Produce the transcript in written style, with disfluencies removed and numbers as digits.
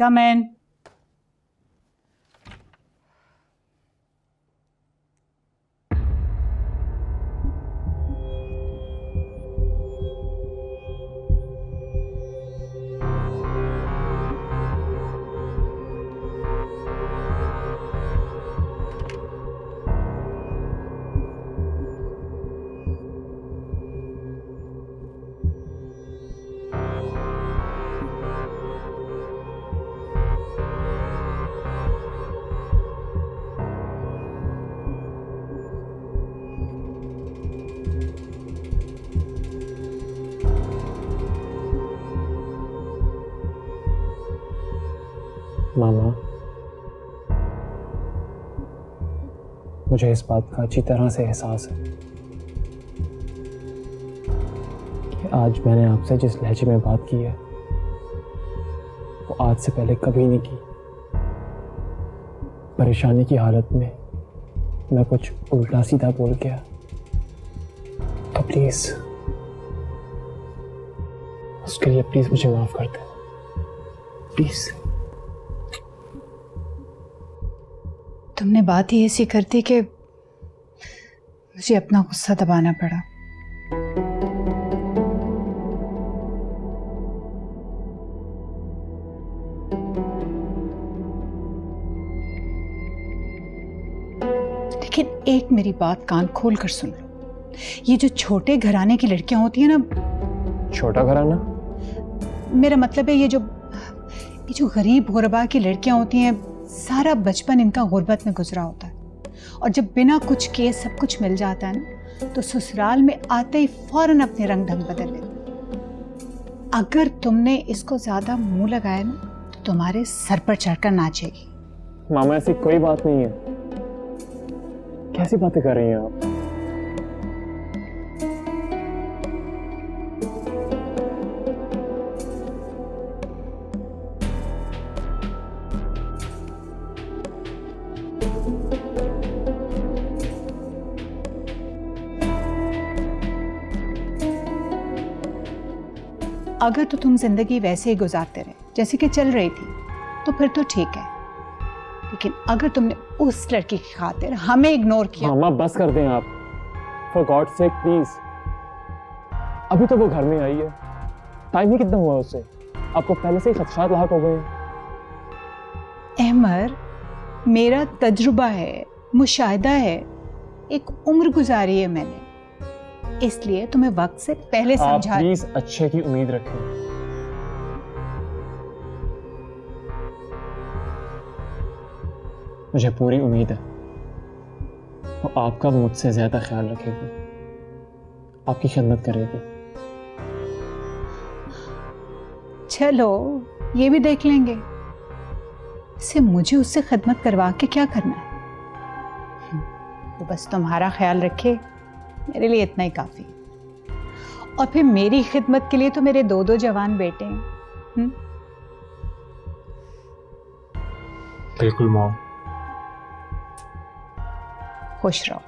कम इन। मामा, मुझे इस बात का अच्छी तरह से एहसास है कि आज मैंने आपसे जिस लहजे में बात की है वो आज से पहले कभी नहीं की। परेशानी की हालत में मैं कुछ उल्टा सीधा बोल गया, तो प्लीज उसके लिए प्लीज मुझे माफ कर दे, प्लीज। तुमने बात ही ऐसी कर दी कि मुझे अपना गुस्सा दबाना पड़ा। लेकिन एक मेरी बात कान खोल कर सुन लो, ये जो छोटे घराने की लड़कियां होती हैं ना। छोटा घराना? मेरा मतलब है ये जो गरीब गुरबा की लड़कियां होती हैं, सारा बचपन इनका गुर्बत में गुजरा होता है, और जब बिना कुछ किए सब कुछ मिल जाता है ना, तो ससुराल में आते ही फौरन अपने रंग ढंग बदल लेते। अगर तुमने इसको ज्यादा मुंह लगाया ना, तो तुम्हारे सर पर चढ़कर नाचेगी। मामा, ऐसी कोई बात नहीं है। कैसी बातें कर रही हैं आप? अगर तो तुम जिंदगी वैसे ही गुजारते रहे जैसे कि चल रही थी तो फिर तो ठीक है, लेकिन अगर तुमने उस लड़की की खातिर हमें इग्नोर किया। मामा बस कर दें आप, फॉर गॉड सेक प्लीज। अभी तो वो घर में आई है, टाइम ही कितना हुआ उसे? आपको पहले से ही खदशात लाहक हो गए हैं। अहमर, मेरा तजुर्बा है, मुशाहिदा है, एक उम्र गुजारी है मैंने, इसलिए तुम्हें वक्त से पहले समझा। आप प्लीज अच्छे की उम्मीद रखें। मुझे पूरी उम्मीद है वो आपका मुझसे ज्यादा ख्याल रखेगी, आपकी खिदमत करेगी। चलो ये भी देख लेंगे, इसे मुझे उससे खिदमत करवा के क्या करना है। वो बस तुम्हारा ख्याल रखे, मेरे लिए इतना ही काफी। और फिर मेरी खिदमत के लिए तो मेरे दो दो जवान बेटे हैं। बिल्कुल मॉम। खुश रहो।